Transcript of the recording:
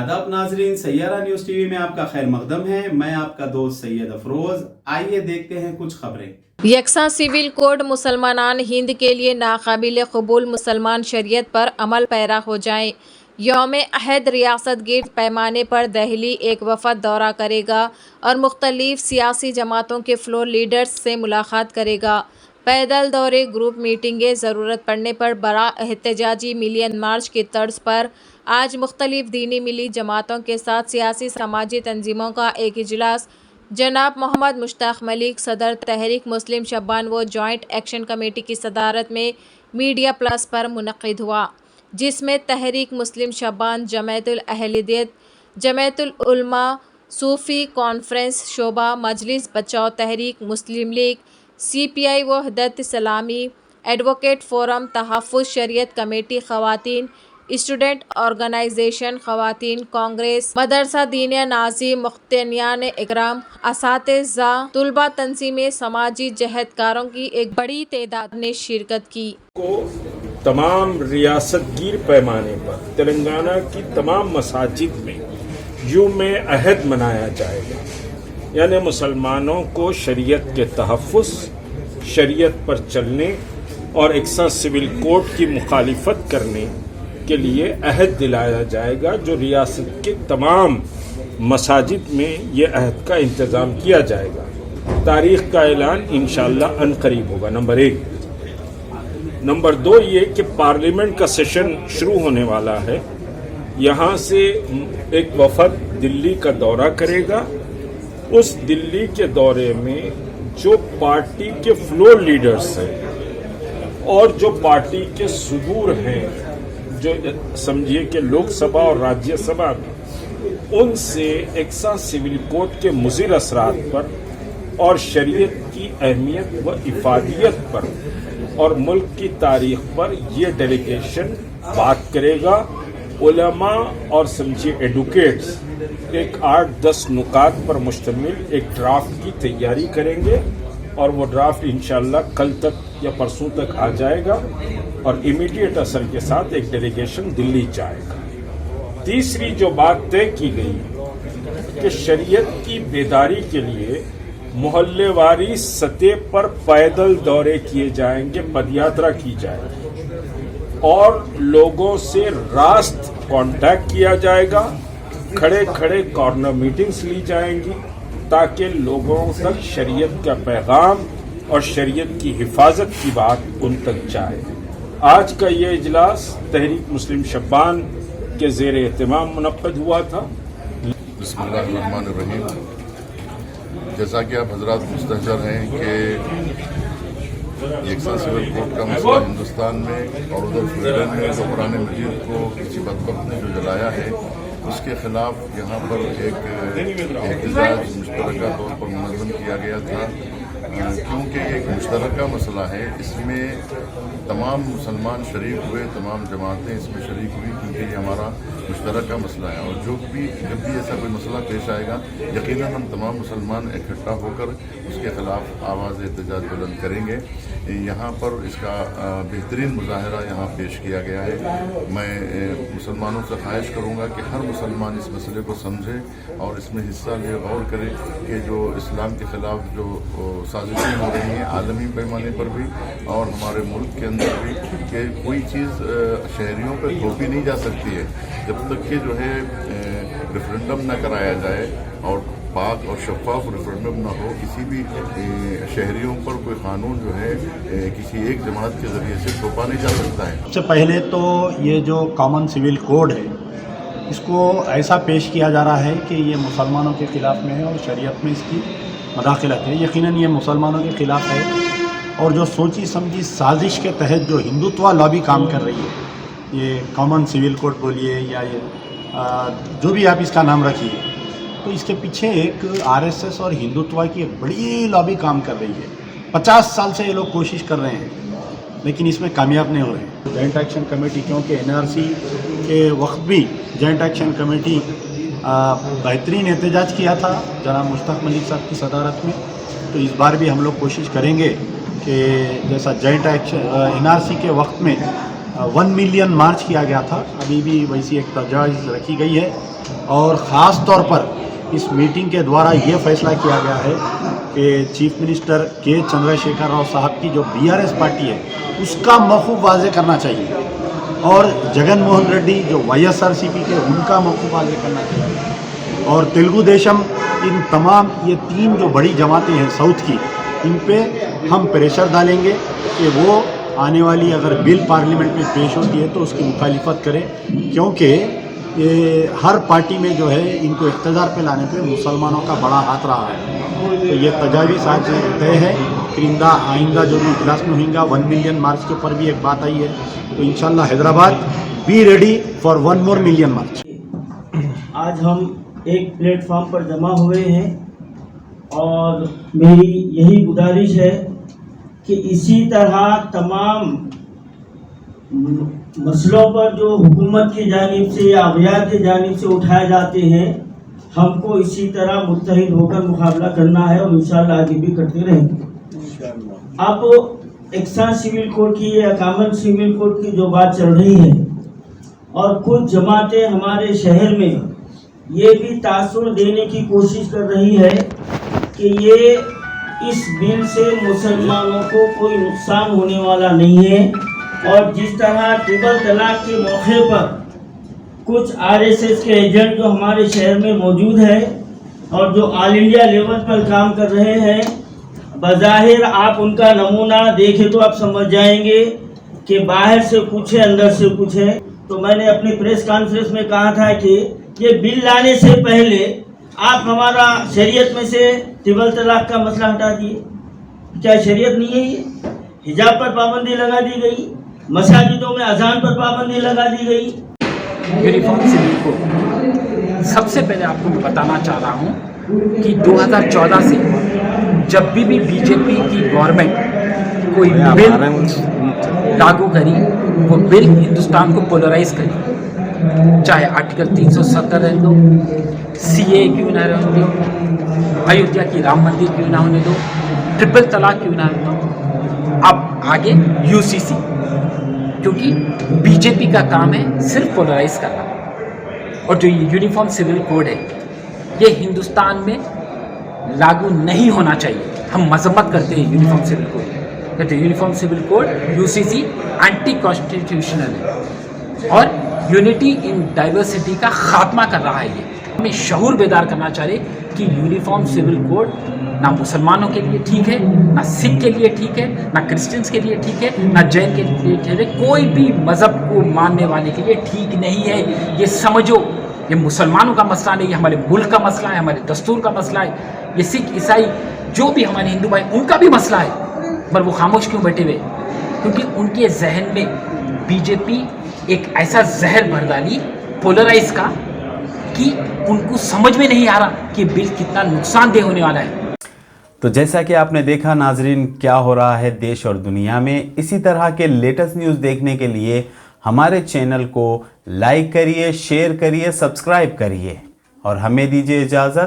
आदाब नाजरीन, Saiyaara news TV में आपका खैर मकदम है। मैं आपका दोस्त सैयद अफरोज। आइए देखते हैं कुछ खबरें। यकसा सिविल कोड मुसलमान हिंद के लिए नाकाबिल कबूल, मुसलमान शरीयत पर अमल पैरा हो जाएं। यौम अहद रियासत गिर पैमाने पर दहली एक वफद दौरा करेगा और मुख्तलिफ सियासी जमातों के फ्लोर लीडर्स से मुलाकात करेगा। पैदल दौरे, ग्रुप मीटिंगें, ज़रूरत पड़ने पर बड़ा एहतजाजी मिलियन मार्च की तर्ज पर आज मुख्तलिफ दीनी मिली जमातों के साथ सियासी समाजी तंजीमों का एक इजलास जनाब मोहम्मद मुश्ताक मलिक, सदर तहरीक मुस्लिम शब्बान व जॉइंट एक्शन कमेटी की सदारत में मीडिया प्लस पर मुनक़िद हुआ, जिसमें तहरीक मुस्लिम शब्बान, जमायतुल अहलियत, जमायतुल उलमा, सूफ़ी कॉन्फ्रेंस शोबा, मजलिस बचाओ तहरीक, मुस्लिम लीग, CPI वहदत इस्लामी, एडवोकेट फोरम, तहफ़्फ़ुज़ शरीयत कमेटी, ख़वातीन स्टूडेंट ऑर्गेनाइजेशन, ख़वातीन कांग्रेस, मदरसा दीनिया नाज़ी, मुख्तनियान इकराम, असातिज़ा, तुलबा तंजीमें, समाजी जहदकारों की एक बड़ी तादाद ने शिरकत की। को तमाम रियासत गिर पैमाने पर तेलंगाना की तमाम मसाजिद में यौम अहद मनाया जाएगा, यानी मुसलमानों को शरीयत के तहफ़्फ़ुज़, शरीयत पर चलने और यकसा सिविल कोड की मुखालिफत करने के लिए अहद दिलाया जाएगा, जो रियासत के तमाम मसाजिद में ये अहद का इंतज़ाम किया जाएगा। तारीख़ का ऐलान इंशाअल्लाह अनक़रीब होगा। नंबर 1। नंबर 2 ये कि पार्लियामेंट का सेशन शुरू होने वाला है। यहाँ से एक वफद दिल्ली का दौरा करेगा। उस दिल्ली के दौरे में जो पार्टी के फ्लोर लीडर्स हैं और जो पार्टी के सुदूर हैं, जो समझिए कि लोकसभा और राज्यसभा में, उनसे यकसा सिविल कोड के मुज़िर असरात पर और शरीयत की अहमियत व इफादियत पर और मुल्क की तारीख पर ये डेलीगेशन बात करेगा। उलमा और समझिए एडवोकेट्स एक 8-10 नुकात पर मुश्तमिल एक ड्राफ्ट की तैयारी करेंगे और वो ड्राफ्ट इंशाअल्लाह कल तक या परसों तक आ जाएगा और इमीडिएट असर के साथ एक डेलीगेशन दिल्ली जाएगा। तीसरी जो बात तय की गई कि शरीयत की बेदारी के लिए मोहल्लेवारी सतह पर पैदल दौरे किए जाएंगे, पदयात्रा की जाएगी और लोगों से रास्त कांटेक्ट किया जाएगा। खड़े खड़े कॉर्नर मीटिंग्स ली जाएंगी ताकि लोगों तक शरीयत का पैगाम और शरीयत की हिफाजत की बात उन तक जाए। आज का ये इजलास तहरीक मुस्लिम शब्बान के ज़ेर एहतमाम मुनक़्क़द हुआ था। बिस्मिल्लाहिर्रहमानिर्रहीम। जैसा कि आप हजरात मुस्तहज़र हैं कि यकसा सिविल कोड का मसला हिंदुस्तान में और उधर स्वीडन में जो कुरान मजीद को किसी बदबख्त ने जो जलाया है, उसके खिलाफ यहाँ पर एक एहतजाज मुश्तरका तौर पर मुनज़्ज़म किया गया था, क्योंकि एक मुश्तरका मसला है। इसमें तमाम मुसलमान शरीक हुए, तमाम जमातें इसमें शरीक हुई, क्योंकि ये हमारा मुश्तरका मसला है और जब भी ऐसा कोई मसला पेश आएगा, यकीनन हम तमाम मुसलमान इकट्ठा होकर उसके ख़िलाफ़ आवाज़ एहतजाज बुलंद करेंगे। यहाँ पर इसका बेहतरीन मुजाहरा यहाँ पेश किया गया है। मैं मुसलमानों से ख्वाहिश करूँगा कि हर मुसलमान इस मसले को समझे और इसमें हिस्सा ले, गौर करे कि जो इस्लाम के ख़िलाफ़ जो साजिशें हो रही हैं आलमी पैमाने पर भी और हमारे मुल्क के अंदर भी, कि कोई चीज़ शहरियों पर थोपी नहीं जा सकती है जब तक कि जो है रेफरेंडम न कराया जाए और पाक और शफाफ रेफरेंडम न हो। किसी भी शहरियों पर कोई कानून जो है किसी एक जमात के ज़रिए से थोपा नहीं जा सकता है। सबसे पहले तो ये जो कॉमन सिविल कोड है, इसको ऐसा पेश किया जा रहा है कि ये मुसलमानों के ख़िलाफ़ में है और शरीयत में इसकी मदाखलत है। यकीनन ये मुसलमानों के ख़िलाफ़ है और जो सोची समझी साजिश के तहत जो हिंदुत्व लॉबी काम कर रही है, ये कॉमन सिविल कोड बोलिए या ये जो भी आप इसका नाम रखिए, तो इसके पीछे एक RSS और हिंदुत्व की एक बड़ी लॉबी काम कर रही है। 50 साल से ये लोग कोशिश कर रहे हैं लेकिन इसमें कामयाब नहीं हो रहे हैं। जॉइंट एक्शन कमेटी, क्योंकि NRC के वक्त भी जॉइंट एक्शन कमेटी बेहतरीन एहतजाज किया था जनाब मुश्ताक मलिक साहब की सदारत में, तो इस बार भी हम लोग कोशिश करेंगे कि जैसा जॉइंट एक्शन NRC के वक्त में 1 मिलियन मार्च किया गया था, अभी भी वैसी एक तजवीज़ रखी गई है اور خاص طور پر اس میٹنگ کے دوارا یہ فیصلہ کیا گیا ہے کہ چیف منسٹر کے چندر شیکھر راؤ صاحب کی جو BRS پارٹی ہے اس کا موقف واضح کرنا چاہیے، اور جگن موہن ریڈی جو YSRCP کے ان کا موقف واضح کرنا چاہیے، اور تلگو دیشم، ان تمام یہ 3 جو بڑی جماعتیں ہیں ساؤتھ کی، ان پہ ہم پریشر ڈالیں گے کہ وہ آنے والی اگر بل پارلیمنٹ میں پیش ہوتی ہے تو اس کی مخالفت کرے، کیونکہ ہر پارٹی میں جو ہے ان کو اقتدار پہ لانے پہ مسلمانوں کا بڑا ہاتھ رہا ہے۔ تو یہ تجاویز آج طے ہے، پھر آئندہ جو بھی اجلاس میں ہوگا 1 ملین مارچ کے اوپر بھی ایک بات آئی ہے، تو انشاءاللہ Hyderabad be ready for 1 more million march. آج ہم ایک پلیٹ فارم پر جمع ہوئے ہیں اور میری یہی گزارش ہے کہ اسی طرح تمام مسئلوں پر جو حکومت کی جانب سے یا اغیار کی جانب سے اٹھائے جاتے ہیں، ہم کو اسی طرح متحد ہو کر مقابلہ کرنا ہے اور انشاءاللہ آگے بھی کرتے رہیں گے۔ اب یکساں سول کوڈ کی یا کامن سول کوڈ کی جو بات چل رہی ہے، اور کچھ جماعتیں ہمارے شہر میں یہ بھی تاثر دینے کی کوشش کر رہی ہے کہ یہ اس بل سے مسلمانوں کو کوئی نقصان ہونے والا نہیں ہے، اور جس طرح ٹرپل طلاق کے موقع پر کچھ RSS کے ایجنٹ جو ہمارے شہر میں موجود ہیں اور جو آل انڈیا لیول پر کام کر رہے ہیں، بظاہر آپ ان کا نمونہ دیکھیں تو آپ سمجھ جائیں گے کہ باہر سے کچھ ہے اندر سے کچھ ہے۔ تو میں نے اپنی پریس کانفرنس میں کہا تھا کہ یہ بل لانے سے پہلے آپ ہمارا شریعت میں سے ٹرپل طلاق کا مسئلہ ہٹا دیے۔ کیا شریعت نہیں ہے؟ یہ حجاب پر پابندی لگا دی گئی، مساجدوں میں اذان پر پابندی لگا دی گئی۔ یونیفارم سول کوڈ، سب سے پہلے آپ کو میں بتانا چاہ رہا ہوں کہ 2014 سے جب بھی BJP کی گورنمنٹ کوئی بل لاگو کری، وہ بل ہندوستان کو پولرائز کری، چاہے آرٹیکل 370 رہنے دو، CA کیوں نہ رہنے دو، ایودھیا کی رام مندر کیوں نہ ہونے دو، ٹرپل طلاق کیوں نہ ہونے دو، اب آگے UCC، کیونکہ BJP کا کام ہے صرف پولرائز کرنا۔ اور جو یہ یونیفارم سول کوڈ ہے یہ ہندوستان میں لاگو نہیں ہونا چاہیے۔ ہم مذمت کرتے ہیں یونیفارم سول کوڈ، کہتے ہیں uniform civil code UCC anti constitutional ہے اور یونٹی ان ڈائیورسٹی کا خاتمہ کر رہا ہے۔ یہ ہمیں شعور بیدار کرنا چاہیے کہ یونیفارم سول کوڈ نہ مسلمانوں کے لیے ٹھیک ہے، نہ سکھ کے لیے ٹھیک ہے، نہ کرسچنس کے لیے ٹھیک ہے، نہ جین کے لیے ٹھیک ہے، کوئی بھی مذہب کو ماننے والے کے لیے ٹھیک نہیں ہے۔ یہ سمجھو یہ مسلمانوں کا مسئلہ نہیں، یہ ہمارے ملک کا مسئلہ ہے، ہمارے دستور کا مسئلہ ہے، یہ سکھ عیسائی جو بھی ہمارے ہندو بھائی ان کا بھی مسئلہ ہے، پر وہ خاموش کیوں بیٹھے ہوئے؟ کیونکہ ان کے ذہن میں BJP ایک ایسا زہر بھر ڈالی پولرائز کا کہ ان کو سمجھ میں نہیں آ رہا کہ بل کتنا نقصان دہ ہونے والا ہے۔ تو جیسا کہ آپ نے دیکھا ناظرین کیا ہو رہا ہے دیش اور دنیا میں، اسی طرح کے لیٹسٹ نیوز دیکھنے کے لیے ہمارے چینل کو لائک کریے، شیئر کریے، سبسکرائب کریے اور ہمیں دیجیے اجازت۔